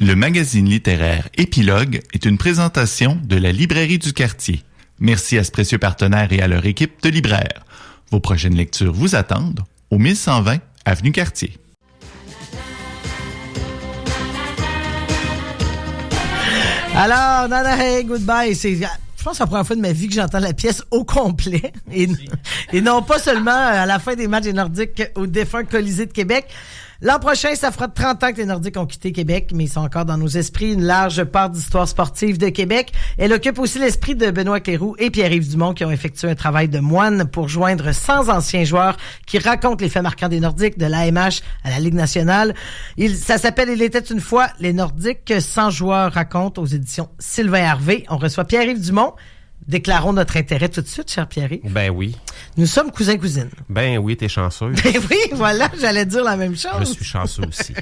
Le magazine littéraire Épilogue est une présentation de la Librairie du Quartier. Merci à ce précieux partenaire et à leur équipe de libraires. Vos prochaines lectures vous attendent au 1120 Avenue Cartier. Alors, Nana Hey, Goodbye, je pense que c'est la première fois de ma vie que j'entends la pièce au complet et non pas seulement à la fin des matchs des Nordiques au défunt Colisée de Québec. L'an prochain, ça fera 30 ans que les Nordiques ont quitté Québec, mais ils sont encore dans nos esprits, une large part d'histoire sportive de Québec. Elle occupe aussi l'esprit de Benoît Cléroux et Pierre-Yves Dumont qui ont effectué un travail de moine pour joindre 100 anciens joueurs qui racontent les faits marquants des Nordiques de l'AMH à la Ligue nationale. Ça s'appelle « Il était une fois les Nordiques, 100 joueurs racontent » aux éditions Sylvain Harvey. On reçoit Pierre-Yves Dumont. Déclarons notre intérêt tout de suite, cher Pierre-Yves. Ben oui. Nous sommes cousins-cousines. Ben oui, t'es chanceux. Ben oui, voilà, j'allais dire la même chose. Je suis chanceux aussi.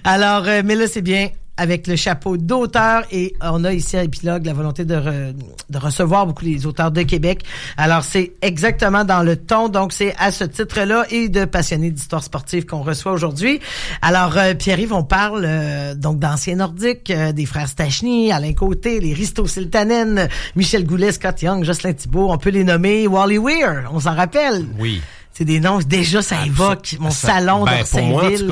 Alors, mais là, c'est bien avec le chapeau d'auteur et on a ici à Épilogue la volonté de recevoir beaucoup les auteurs de Québec. Alors, c'est exactement dans le ton, donc c'est à ce titre-là et de passionnés d'histoire sportive qu'on reçoit aujourd'hui. Alors, Pierre-Yves, on parle donc d'anciens Nordiques, des frères Stachny, Alain Côté, les Risto Siltanen, Michel Goulet, Scott Young, Jocelyn Thibault, on peut les nommer, Wally Weir, on s'en rappelle. Oui. C'est des noms, déjà, ça évoque mon salon d'Orsainville.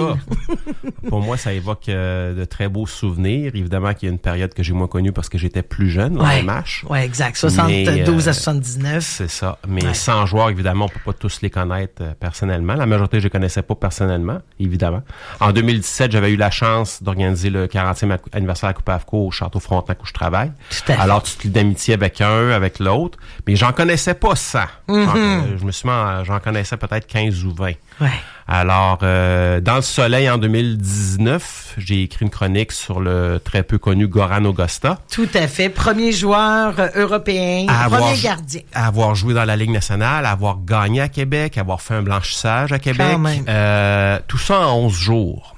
Pour moi, ça évoque de très beaux souvenirs. Évidemment qu'il y a une période que j'ai moins connue parce que j'étais plus jeune dans les matchs. Oui, exact. 72 à 79. C'est ça. Mais 100 joueurs, évidemment, on peut pas tous les connaître personnellement. La majorité, je les connaissais pas personnellement, évidemment. En 2017, j'avais eu la chance d'organiser le 40e anniversaire de la Coupe AFCO au Château Frontenac où je travaille. Tout à fait. Alors, tu te lis d'amitié avec un, avec l'autre. Mais j'en connaissais pas 100. J'en connaissais peut-être 15 ou 20. Ouais. Alors, dans le Soleil, en 2019, j'ai écrit une chronique sur le très peu connu Goran Augusta. Tout à fait. Premier joueur européen, premier gardien. À avoir joué dans la Ligue nationale, à avoir gagné à Québec, à avoir fait un blanchissage à Québec. Quand même. Tout ça en 11 jours.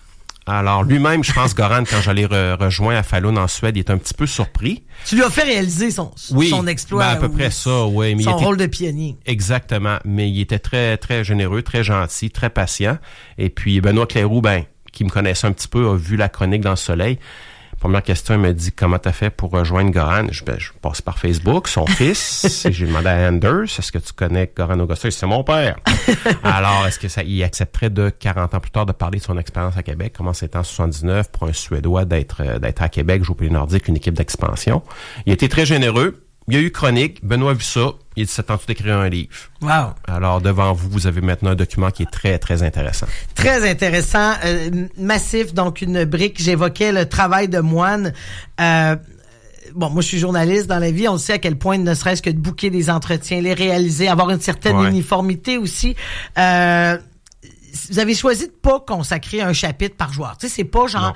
Alors, lui-même, je pense, Goran, quand je l'ai rejoint à Falun en Suède, il est un petit peu surpris. Tu lui as fait réaliser son exploit. Ben, à peu près ça, oui. Mais son rôle de pionnier. Exactement. Mais il était très, très généreux, très gentil, très patient. Et puis, Benoît Cléroux, qui me connaissait un petit peu, a vu la chronique dans le Soleil. Première question, il m'a dit, comment t'as fait pour rejoindre Goran? Je passe par Facebook, son fils. J'ai demandé à Anders, est-ce que tu connais Goran Augusta? C'est mon père. Alors, est-ce que il accepterait 40 ans plus tard de parler de son expérience à Québec? Comment c'était en 79 pour un Suédois d'être à Québec, jouer au Pays Nordique, une équipe d'expansion? Il a été très généreux. Il y a eu chronique. Benoît a vu ça. Il a dit, ça tente d'écrire un livre. Wow. Alors, devant vous, vous avez maintenant un document qui est très, très intéressant. Très intéressant. Massif, donc une brique. J'évoquais le travail de moine. Bon, moi, je suis journaliste dans la vie. On sait à quel point, ne serait-ce que de booker des entretiens, les réaliser, avoir une certaine uniformité aussi. Vous avez choisi de pas consacrer un chapitre par joueur. Tu sais, c'est pas genre... Non.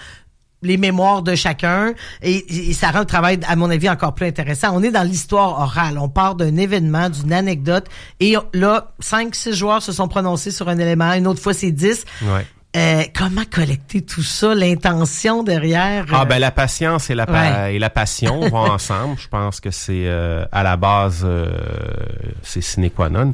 Les mémoires de chacun et ça rend le travail, à mon avis, encore plus intéressant. On est dans l'histoire orale. On part d'un événement, d'une anecdote et là, 5-6 joueurs se sont prononcés sur un élément. Une autre fois, c'est 10. Ouais. Comment collecter tout ça, l'intention derrière? La patience et la passion vont ensemble. Je pense que c'est à la base, c'est sine qua non.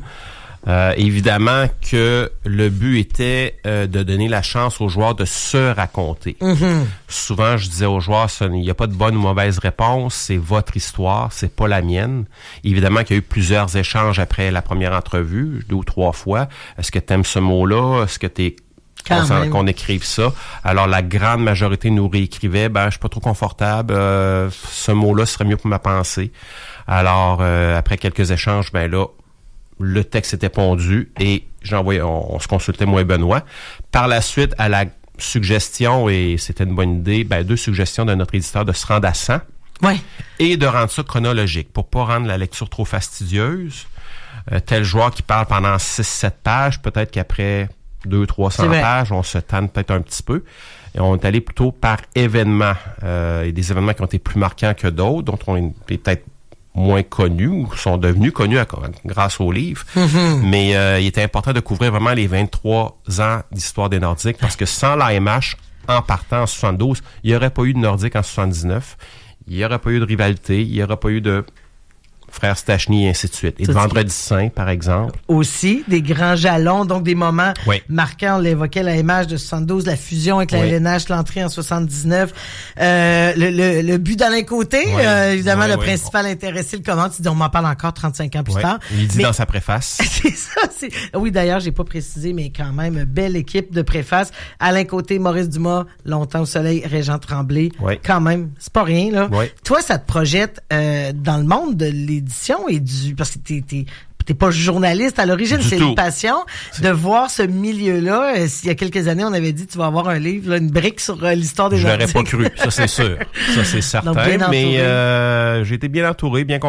Évidemment que le but était de donner la chance aux joueurs de se raconter. Mm-hmm. Souvent, je disais aux joueurs, il n'y a pas de bonne ou mauvaise réponse, c'est votre histoire, c'est pas la mienne. Évidemment qu'il y a eu plusieurs échanges après la première entrevue, 2 ou 3 fois. Est-ce que t'aimes ce mot-là? Est-ce que t'es qu'on écrive ça? Alors, la grande majorité nous réécrivait, je suis pas trop confortable, ce mot-là serait mieux pour ma pensée. Alors, après quelques échanges, le texte était pondu et on se consultait moi et Benoît. Par la suite, à la suggestion, et c'était une bonne idée, 2 suggestions de notre éditeur de se rendre à 100 et de rendre ça chronologique pour pas rendre la lecture trop fastidieuse. Tel joueur qui parle pendant 6-7 pages, peut-être qu'après 200-300 pages, on se tanne peut-être un petit peu. Et on est allé plutôt par événements. Et des événements qui ont été plus marquants que d'autres, dont on est peut-être moins connus ou sont devenus connus grâce au livre. Mm-hmm. Mais il était important de couvrir vraiment les 23 ans d'histoire des Nordiques parce que sans l'AMH, en partant en 72, il n'y aurait pas eu de Nordiques en 79. Il n'y aurait pas eu de rivalité. Il n'y aurait pas eu de Frère Stachny et ainsi de suite. Et le Vendredi Saint, par exemple. Aussi, des grands jalons, donc des moments marquants. On l'évoquait, la MH de 72, la fusion avec la LNH, l'entrée en 79, le but d'Alain Côté, évidemment, le principal intéressé, le commande. On m'en parle encore 35 ans plus tard. Il dit dans sa préface. C'est ça. Oui, d'ailleurs, j'ai pas précisé, mais quand même, belle équipe de préface. Alain Côté, Maurice Dumas, Longtemps au soleil, Régent Tremblay. Quand même, c'est pas rien, là. Toi, ça te projette dans le monde de l'édition et parce que t'es pas journaliste à l'origine, c'est une passion de voir ce milieu-là. Il y a quelques années, on avait dit tu vas avoir un livre, là, une brique sur l'histoire des Nordiques. Je l'aurais pas cru, ça c'est sûr, ça c'est certain. Donc, mais j'ai été bien entouré, bien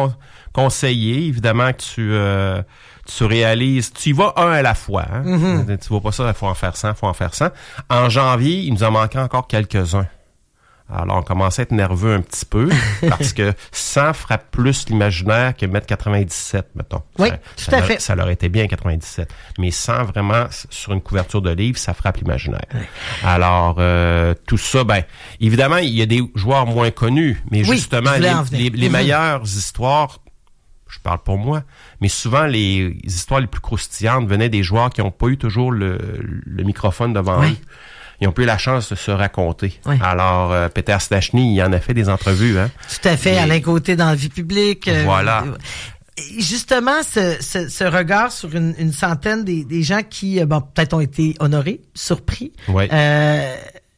conseillé. Évidemment que tu réalises, tu y vas un à la fois. Hein? Mm-hmm. Tu vas pas ça, il faut en faire 100, En janvier, il nous en manquait encore quelques-uns. Alors, on commençait à être nerveux un petit peu parce que 100 frappe plus l'imaginaire que mettre 97, mettons. Oui, tout à fait. Ça leur était bien 97. Mais 100, vraiment, sur une couverture de livre, ça frappe l'imaginaire. Oui. Alors, tout ça, évidemment, il y a des joueurs moins connus, mais justement, les meilleures histoires, je parle pour moi, mais souvent, les histoires les plus croustillantes venaient des joueurs qui n'ont pas eu toujours le microphone devant eux. Ils ont pas eu la chance de se raconter. Oui. Alors, Peter Stachny, il en a fait des entrevues. Hein? Tout à fait, Alain Côté dans la vie publique. Voilà. Justement, ce regard sur une centaine des gens qui, peut-être ont été honorés, surpris. Oui.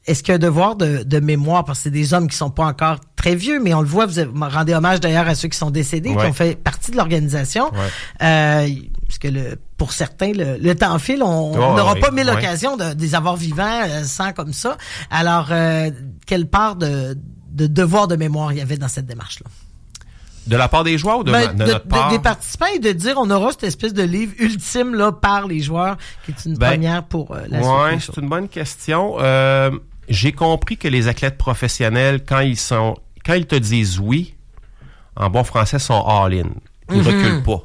Est-ce qu'il y a un devoir de mémoire? Parce que c'est des hommes qui sont pas encore très vieux, mais on le voit, vous rendez hommage d'ailleurs à ceux qui sont décédés, qui ont fait partie de l'organisation. Parce que pour certains, le temps file, on n'aura pas mille occasions de les avoir vivants sans comme ça. Alors, quelle part de devoir de mémoire il y avait dans cette démarche-là? De la part des joueurs ou de notre part? Des participants et de dire on aura cette espèce de livre ultime là par les joueurs, qui est une première pour la suite. Oui, c'est une bonne question. J'ai compris que les athlètes professionnels, quand ils te disent oui, en bon français, sont all-in. Ils reculent pas.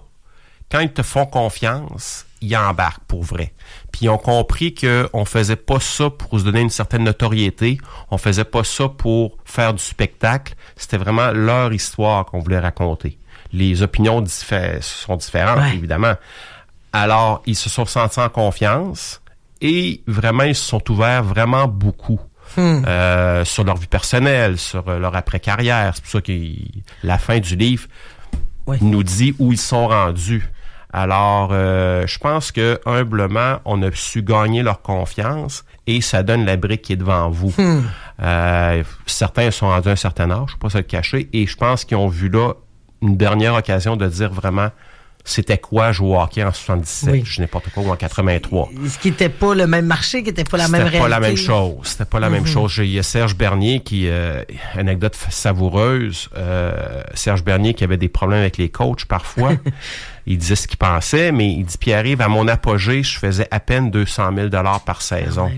Quand ils te font confiance, ils embarquent pour vrai. Puis ils ont compris qu'on faisait pas ça pour se donner une certaine notoriété. On faisait pas ça pour faire du spectacle. C'était vraiment leur histoire qu'on voulait raconter. Les opinions sont différentes, évidemment. Alors, ils se sont sentis en confiance et vraiment, ils se sont ouverts vraiment beaucoup. Sur leur vie personnelle, sur leur après-carrière. C'est pour ça que la fin du livre nous dit où ils sont rendus. Alors, je pense que humblement, on a su gagner leur confiance et ça donne la brique qui est devant vous. Certains sont rendus à un certain âge, je ne vais pas se le cacher, et je pense qu'ils ont vu là une dernière occasion de dire vraiment c'était quoi jouer au hockey en 77, je sais n'importe quoi, ou en 83. Ce qui n'était pas le même marché, qui n'était pas la même réalité. C'était pas la même chose. Il y a Serge Bernier qui, anecdote savoureuse, Serge Bernier qui avait des problèmes avec les coachs parfois. Il disait ce qu'il pensait, mais il dit, Pierre-Yves, à mon apogée, je faisais à peine 200 000 $ par saison.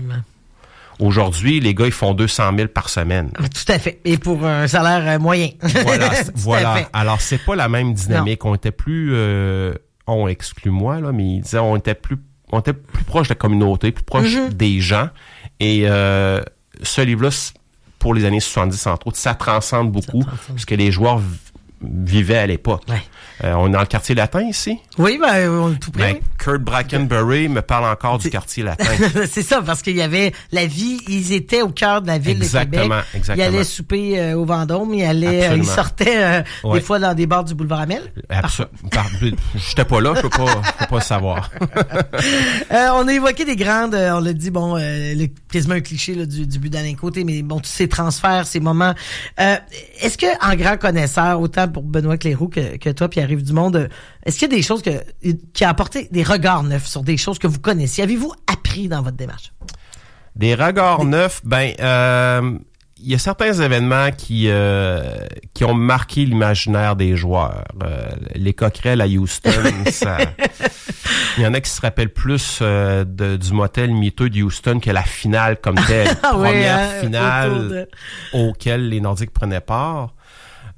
Aujourd'hui, les gars, ils font 200 000 par semaine. Tout à fait. Et pour un salaire moyen. Voilà. Alors, c'est pas la même dynamique. Non. On était plus, on exclut moi, là, mais il disait, on était plus proche de la communauté, plus proche des gens. Et, ce livre-là, pour les années 70, entre autres, ça transcende beaucoup ce que les joueurs vivaient à l'époque. On est dans le quartier latin ici? Oui, on est tout près. Kurt Brackenbury me parle encore du quartier latin. C'est ça, parce qu'il y avait la vie, ils étaient au cœur de la ville de Québec. Exactement. Ils allaient souper au Vendôme, ils sortaient des fois dans des bars du boulevard Amel. J'étais pas là, je peux pas le savoir. On a évoqué des grandes, on l'a dit, quasiment un cliché là, du but d'Alain Côté, mais tous ces transferts, ces moments. Est-ce que, en grand connaisseur, autant pour Benoît Cléroux que toi, Pierre-Yves Dumonde, est-ce qu'il y a des choses qui a apporté des regards neufs sur des choses que vous connaissiez? Avez-vous appris dans votre démarche? Des regards neufs, il y a certains événements qui ont marqué l'imaginaire des joueurs. Les coquerelles à Houston, il y en a qui se rappellent plus du motel miteux de Houston que la finale comme telle. Première finale auquel les Nordiques prenaient part.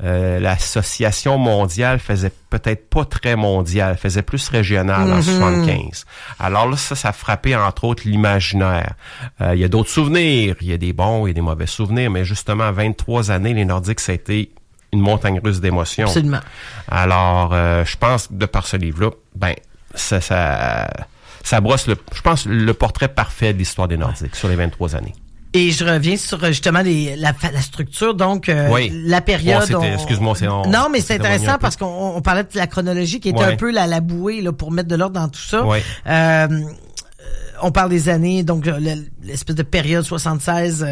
L'association mondiale faisait peut-être pas très mondiale, faisait plus régionale en 75. Alors là, ça frappait entre autres l'imaginaire. Il y a d'autres souvenirs, il y a des bons et des mauvais souvenirs, mais justement, 23 années, les Nordiques, ça a été une montagne russe d'émotions. Absolument. Alors, je pense, de par ce livre-là, ben, ça brosse, je pense, le portrait parfait de l'histoire des Nordiques sur les 23 années. Et je reviens sur justement la structure, donc la période. Excuse-moi, non, mais c'est intéressant parce qu'on parlait de la chronologie qui était un peu la bouée là, pour mettre de l'ordre dans tout ça. Ouais. On parle des années, donc l'espèce de période 76,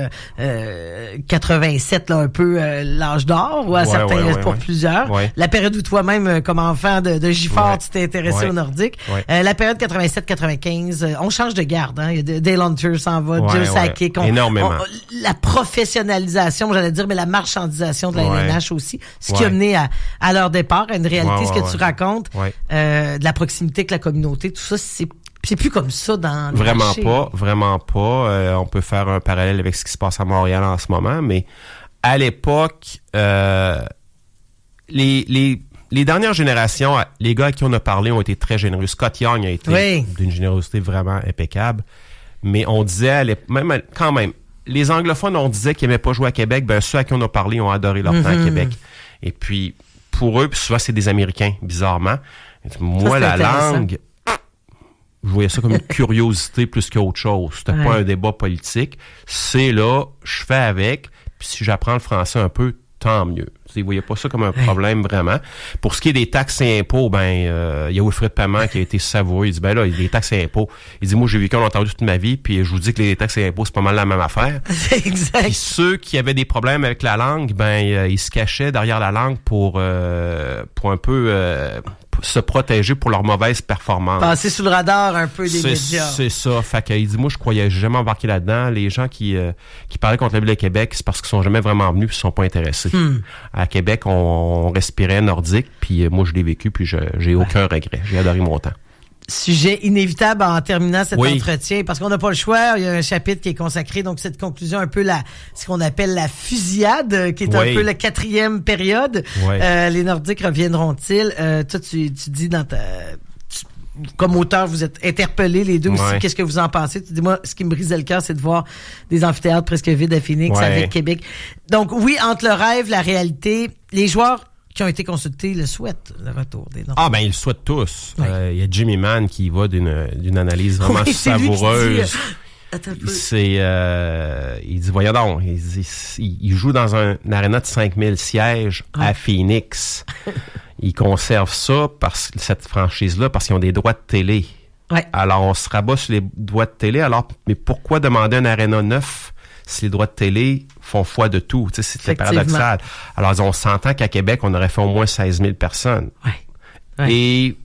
87, là, un peu l'âge d'or, ou à certains, pour plusieurs. Ouais. La période où toi-même, comme enfant de Gifford, tu t'es intéressé au Nordique. Ouais. La période 87-95, on change de garde. Hein. Il y a Dale Hunter s'en va, Joe Sakic. Énormément. La professionnalisation, j'allais dire, mais la marchandisation de la LNH aussi, ce qui a mené à leur départ, à une réalité, ce que tu racontes, de la proximité avec la communauté, tout ça, c'est plus comme ça dans le marché. Vraiment pas. On peut faire un parallèle avec ce qui se passe à Montréal en ce moment, mais à l'époque, les dernières générations, les gars à qui on a parlé ont été très généreux. Scott Young a été d'une générosité vraiment impeccable, mais on disait, quand même, les anglophones, on disait qu'ils n'aimaient pas jouer à Québec, ben ceux à qui on a parlé ont adoré leur temps à Québec. Et puis, pour eux, puis souvent c'est des Américains, bizarrement. Moi, la langue... Je voyais ça comme une curiosité plus qu'autre chose. C'était pas un débat politique. C'est là, je fais avec. Puis si j'apprends le français un peu, tant mieux. Ils voyaient pas ça comme un problème vraiment. Pour ce qui est des taxes et impôts, il y a Wilfred Paiement qui a été savoureux. Il dit, il y a des taxes et impôts. Il dit, moi, j'ai vécu en Ontario toute ma vie, puis je vous dis que les taxes et impôts, c'est pas mal la même affaire. C'est exact. Puis ceux qui avaient des problèmes avec la langue, ils se cachaient derrière la langue pour un peu se protéger pour leur mauvaise performance. Passer sous le radar un peu des médias. C'est ça. Fait qu'il dit, moi, je croyais jamais embarquer là-dedans. Les gens qui parlaient contre la ville de Québec, c'est parce qu'ils sont jamais vraiment venus puis ils sont pas intéressés. À Québec, on respirait nordique, puis moi, je l'ai vécu, puis j'ai aucun regret. J'ai adoré mon temps. Sujet inévitable en terminant cet entretien, parce qu'on n'a pas le choix. Il y a un chapitre qui est consacré, donc cette conclusion, un peu ce qu'on appelle la fusillade, qui est un peu la 4e période. Les Nordiques reviendront-ils? Toi, tu dis comme auteur, vous êtes interpellés les deux aussi. Qu'est-ce que vous en pensez? Tu dis, moi, ce qui me brisait le cœur, c'est de voir des amphithéâtres presque vides à Phoenix avec Québec. Donc oui, entre le rêve, la réalité, les joueurs qui ont été consultés le souhaitent, le retour des Nordiques. Ils le souhaitent tous. Il y a Jimmy Mann qui va d'une analyse vraiment savoureuse. Il dit, voyons donc, il joue dans un aréna de 5000 sièges à Phoenix. Ils conservent ça, cette franchise-là, parce qu'ils ont des droits de télé. Alors, on se rabat sur les droits de télé. Alors, mais pourquoi demander un aréna neuf si les droits de télé font foi de tout? Tu sais, c'est paradoxal. Alors, on s'entend qu'à Québec, on aurait fait au moins 16 000 personnes. Et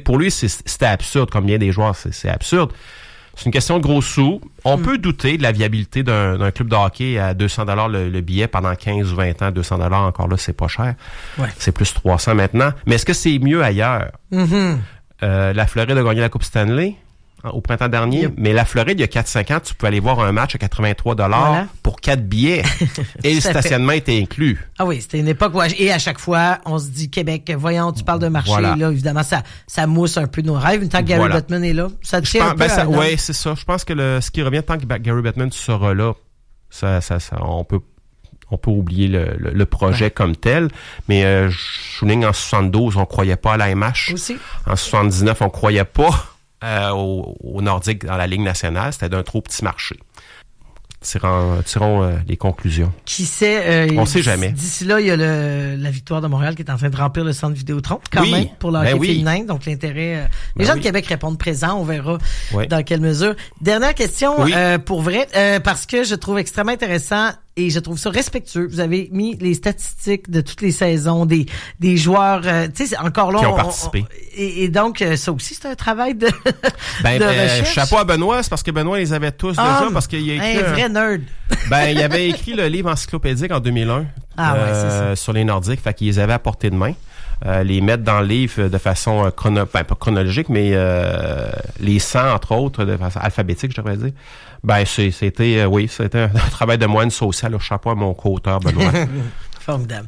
pour lui, c'était absurde, comme bien des joueurs, c'est absurde. C'est une question de gros sous. On peut douter de la viabilité d'un club de hockey à 200 $ le billet pendant 15 ou 20 ans. 200 $ encore là, c'est pas cher. C'est plus 300 maintenant. Mais est-ce que c'est mieux ailleurs? La Floride a gagné la Coupe Stanley au printemps dernier, mais la Floride, il y a 4-5 ans, tu pouvais aller voir un match à 83 $ pour 4 billets et le stationnement était inclus. Ah oui, c'était une époque où, et à chaque fois, on se dit Québec, voyons, tu parles de marché, là, évidemment, ça mousse un peu nos rêves. Une tant que Gary Bettman est là, ça tient un peu oui, c'est ça. Je pense que ce qui revient, tant que Gary Bettman sera là, on peut oublier le projet comme tel, mais je souligne en 72, on croyait pas à la MH. Aussi. En 79, on croyait pas au Nordique dans la Ligue nationale. C'était d'un trop petit marché. Tirons les conclusions. Qui sait? On sait jamais. D'ici là, il y a la Victoire de Montréal qui est en train de remplir le centre Vidéotron, quand même, pour le hockey féminin. Donc, l'intérêt... les gens de Québec répondent présent. On verra dans quelle mesure. Dernière question, pour vrai, parce que je trouve extrêmement intéressant et je trouve ça respectueux. Vous avez mis les statistiques de toutes les saisons des joueurs, tu sais, encore là... Qui ont participé. Et donc, ça aussi, c'est un travail de recherche. Chapeau à Benoît, c'est parce que Benoît les avait tous déjà, parce qu'il a écrit... Un vrai nerd. Il avait écrit le livre encyclopédique en 2001 sur les Nordiques, fait qu'il les avait à portée de main. Les mettre dans le livre de façon pas chronologique, mais les 100, entre autres, de façon alphabétique, je devrais dire. C'était un travail de moine social. Alors, chapeau à mon co-auteur, Benoît. Formidable.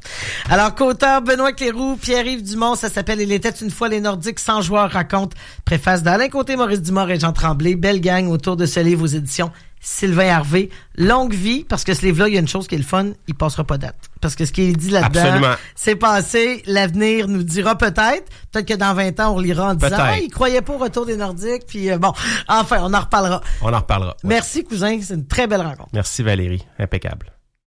Alors, co-auteur Benoît Cléroux, Pierre-Yves Dumont, ça s'appelle « Il était une fois les Nordiques, 100 joueurs racontent ». Préface d'Alain Côté, Maurice Dumont et Jean Tremblay. Belle gang autour de ce livre aux éditions Sylvain Harvey. Longue vie, parce que ce livre-là, il y a une chose qui est le fun, il passera pas date. Parce que ce qui est dit là-dedans, c'est passé, l'avenir nous dira peut-être que dans 20 ans, on lira en disant il croyait pas au retour des Nordiques, puis bon, enfin, on en reparlera. On en reparlera. Merci, cousin, c'est une très belle rencontre. Merci, Valérie. Impeccable.